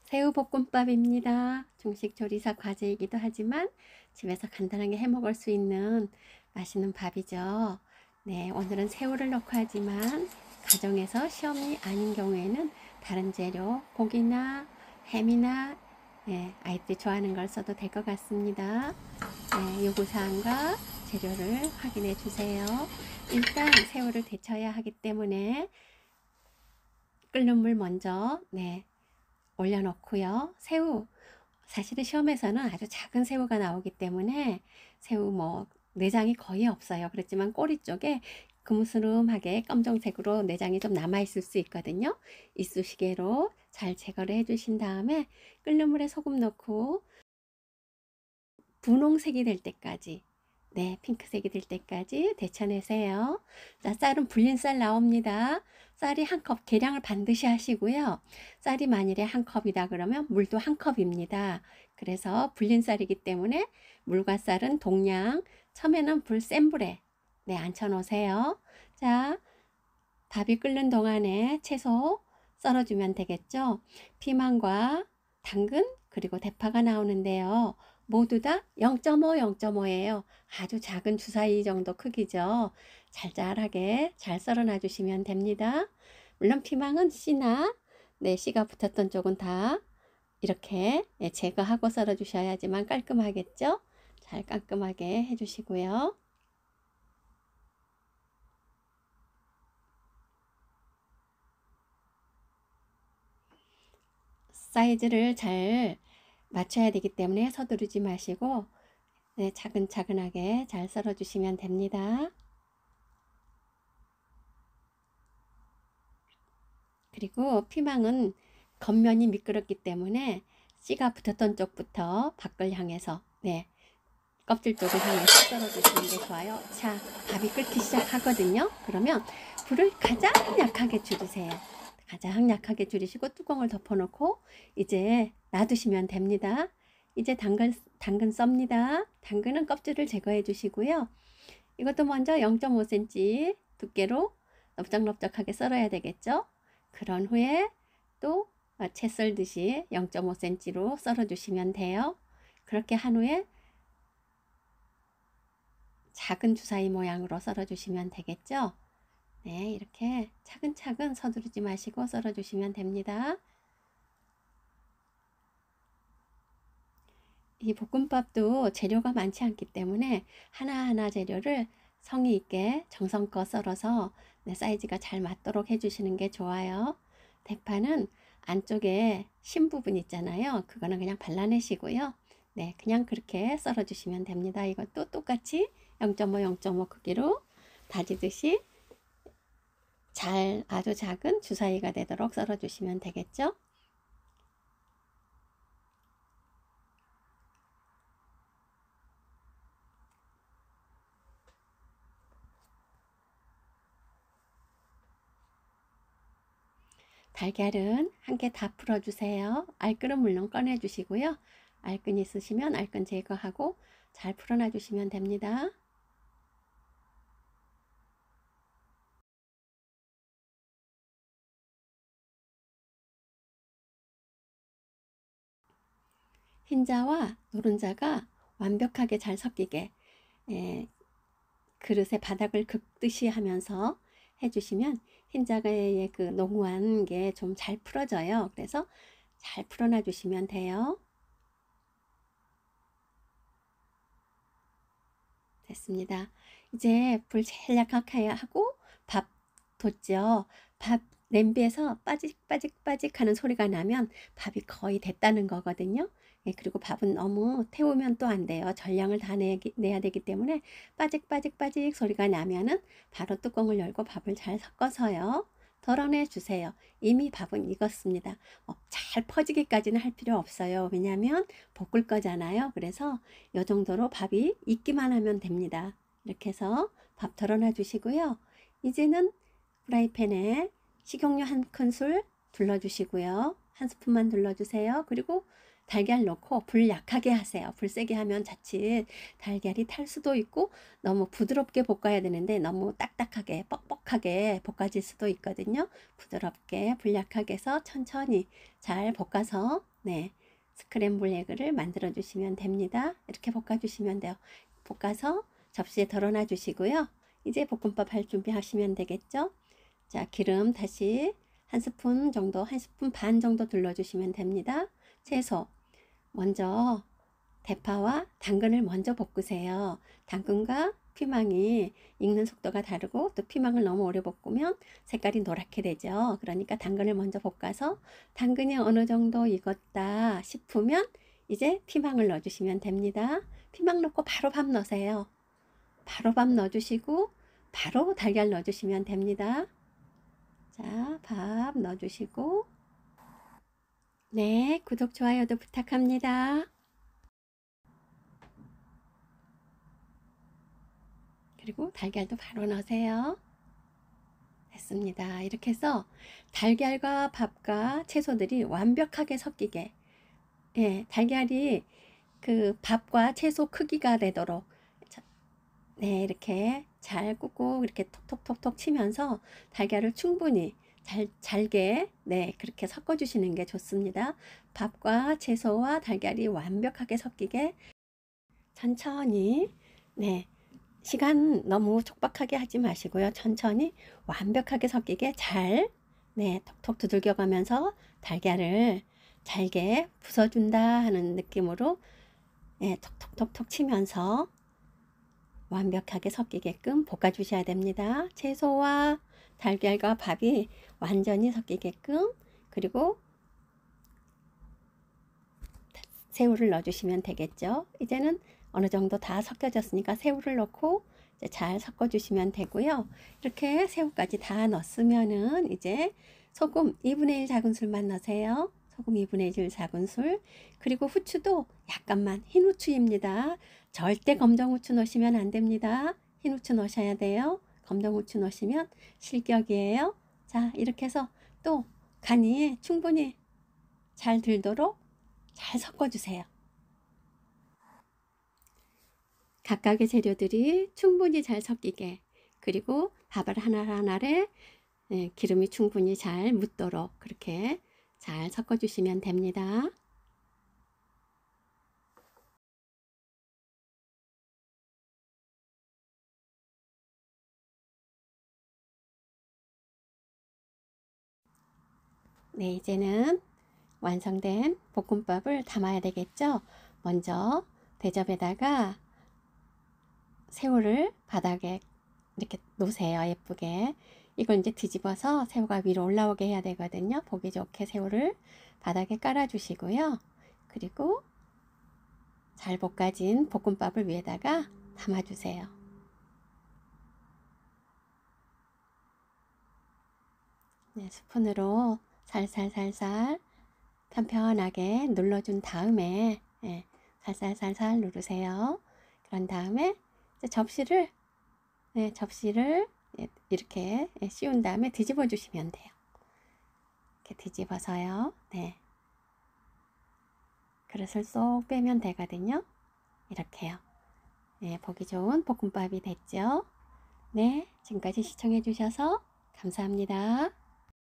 새우볶음밥입니다. 중식 조리사 과제이기도 하지만 집에서 간단하게 해 먹을 수 있는 맛있는 밥이죠. 네, 오늘은 새우를 넣고 하지만 가정에서 시험이 아닌 경우에는 다른 재료, 고기나 햄이나 아이들이 좋아하는 걸 써도 될 것 같습니다. 네, 요구사항과 재료를 확인해 주세요. 일단 새우를 데쳐야 하기 때문에 끓는 물 먼저 올려놓고요. 새우, 사실은 시험에서는 아주 작은 새우가 나오기 때문에 새우 내장이 거의 없어요. 그렇지만 꼬리 쪽에 금스름하게 검정색으로 내장이 좀 남아 있을 수 있거든요. 이쑤시개로 잘 제거를 해 주신 다음에 끓는 물에 소금 넣고 분홍색이 될 때까지, 핑크색이 될 때까지 데쳐내세요. 자, 쌀은 불린 쌀 나옵니다. 쌀이 한 컵, 계량을 반드시 하시고요. 쌀이 만일에 한 컵이다 그러면 물도 한 컵입니다. 그래서 불린 쌀이기 때문에 물과 쌀은 동량, 처음에는 센 불에 앉혀 놓으세요. 자, 밥이 끓는 동안에 채소 썰어주면 되겠죠. 피망과 당근 그리고 대파가 나오는데요. 모두 다 0.5, 0.5예요. 아주 작은 주사위 정도 크기죠. 잘잘하게 잘 썰어 놔주시면 됩니다. 물론 피망은 씨나 씨가 붙었던 쪽은 다 이렇게 제거하고 썰어 주셔야지만 깔끔하겠죠. 잘 깔끔하게 해주시고요. 사이즈를 잘 맞춰야 되기 때문에 서두르지 마시고 차근차근하게 잘 썰어 주시면 됩니다. 그리고 피망은 겉면이 미끄럽기 때문에 씨가 붙었던 쪽부터 밖을 향해서 껍질 쪽을 향해서 썰어 주시는 게 좋아요. 자, 밥이 끓기 시작하거든요. 그러면 불을 가장 약하게 줄이세요. 가장 약하게 줄이시고 뚜껑을 덮어놓고 이제 놔두시면 됩니다. 이제 당근 썹니다. 당근은 껍질을 제거해 주시고요. 이것도 먼저 0.5cm 두께로 넓적넓적하게 썰어야 되겠죠. 그런 후에 또 채 썰듯이 0.5cm로 썰어 주시면 돼요. 그렇게 한 후에 작은 주사위 모양으로 썰어 주시면 되겠죠. 네, 이렇게 차근차근 서두르지 마시고 썰어 주시면 됩니다. 이 볶음밥도 재료가 많지 않기 때문에 하나하나 재료를 성의 있게 정성껏 썰어서 사이즈가 잘 맞도록 해주시는 게 좋아요. 대파는 안쪽에 심 부분 있잖아요. 그거는 그냥 발라내시고요. 그냥 그렇게 썰어 주시면 됩니다. 이것도 똑같이 0.5, 0.5 크기로 다지듯이 아주 작은 주사위가 되도록 썰어 주시면 되겠죠. 달걀은 한 개 다 풀어주세요. 알끈은 물론 꺼내주시고요. 알끈 있으시면 알끈 제거하고 잘 풀어놔주시면 됩니다. 흰자와 노른자가 완벽하게 잘 섞이게 그릇의 바닥을 긁듯이 하면서 해주시면 흰자의 그 농후한 게 좀 잘 풀어져요. 그래서 잘 풀어놔 주시면 돼요. 됐습니다. 이제 불 제일 약하게 하고 밥 뒀죠. 밥 냄비에서 빠직빠직 하는 소리가 나면 밥이 거의 됐다는 거거든요. 그리고 밥은 너무 태우면 또 안 돼요. 전량을 다 내야 되기 때문에 빠직 소리가 나면은 바로 뚜껑을 열고 밥을 잘 섞어서요. 덜어내 주세요. 이미 밥은 익었습니다. 잘 퍼지기까지는 할 필요 없어요. 왜냐하면 볶을 거잖아요. 그래서 이 정도로 밥이 익기만 하면 됩니다. 이렇게 해서 밥 덜어놔 주시고요. 이제는 프라이팬에 식용유 한 큰술 둘러주시고요. 한 스푼만 둘러주세요. 그리고 달걀 넣고 불 약하게 하세요. 불 세게 하면 자칫 달걀이 탈 수도 있고 너무 부드럽게 볶아야 되는데 너무 딱딱하게 뻑뻑하게 볶아질 수도 있거든요. 부드럽게 불 약하게 해서 천천히 잘 볶아서 네, 스크램블 에그를 만들어 주시면 됩니다. 이렇게 볶아 주시면 돼요. 볶아서 접시에 덜어놔 주시고요. 이제 볶음밥 할 준비 하시면 되겠죠. 자, 기름 다시 한 스푼 정도, 한 스푼 반 정도 둘러주시면 됩니다. 채소 먼저 대파와 당근을 먼저 볶으세요. 당근과 피망이 익는 속도가 다르고 또 피망을 너무 오래 볶으면 색깔이 노랗게 되죠. 그러니까 당근을 먼저 볶아서 당근이 어느 정도 익었다 싶으면 이제 피망을 넣어주시면 됩니다. 피망 넣고 바로 밥 넣으세요. 바로 밥 넣어주시고 바로 달걀 넣어주시면 됩니다. 자, 밥 넣어주시고 네, 구독, 좋아요도 부탁합니다. 그리고 달걀도 바로 넣으세요. 됐습니다. 이렇게 해서 달걀과 밥과 채소들이 완벽하게 섞이게 예, 달걀이 그 밥과 채소 크기가 되도록 네, 이렇게 잘 꾹꾹 이렇게 톡톡톡톡 치면서 달걀을 충분히 잘게 네, 그렇게 섞어 주시는 게 좋습니다. 밥과 채소와 달걀이 완벽하게 섞이게 천천히 네, 시간 너무 촉박하게 하지 마시고요. 천천히 완벽하게 섞이게 잘 네, 톡톡 두들겨 가면서 달걀을 잘게 부숴준다 하는 느낌으로 네, 톡톡톡톡 치면서 완벽하게 섞이게끔 볶아 주셔야 됩니다. 채소와 달걀과 밥이 완전히 섞이게끔 그리고 새우를 넣어주시면 되겠죠. 이제는 어느 정도 다 섞여졌으니까 새우를 넣고 이제 잘 섞어주시면 되고요. 이렇게 새우까지 다 넣었으면은 이제 소금 2분의 1 작은술만 넣으세요. 소금 2분의 1 작은술. 그리고 후추도 약간만, 흰 후추입니다. 절대 검정 후추 넣으시면 안 됩니다. 흰 후추 넣으셔야 돼요. 검정 후추 넣으시면 실격이에요. 자, 이렇게 해서 또 간이 충분히 잘 들도록 잘 섞어주세요. 각각의 재료들이 충분히 잘 섞이게 그리고 밥을 하나하나를 기름이 충분히 잘 묻도록 그렇게 잘 섞어주시면 됩니다. 네, 이제는 완성된 볶음밥을 담아야 되겠죠. 먼저 대접에다가 새우를 바닥에 이렇게 놓으세요. 예쁘게. 이걸 이제 뒤집어서 새우가 위로 올라오게 해야 되거든요. 보기 좋게 새우를 바닥에 깔아 주시고요. 그리고 잘 볶아진 볶음밥을 위에다가 담아 주세요. 네, 스푼으로 살살살살 편편하게 눌러준 다음에 살살살살 누르세요. 그런 다음에 접시를 이렇게 씌운 다음에 뒤집어 주시면 돼요. 이렇게 뒤집어서요. 네. 그릇을 쏙 빼면 되거든요. 이렇게요. 네, 보기 좋은 볶음밥이 됐죠. 네, 지금까지 시청해 주셔서 감사합니다.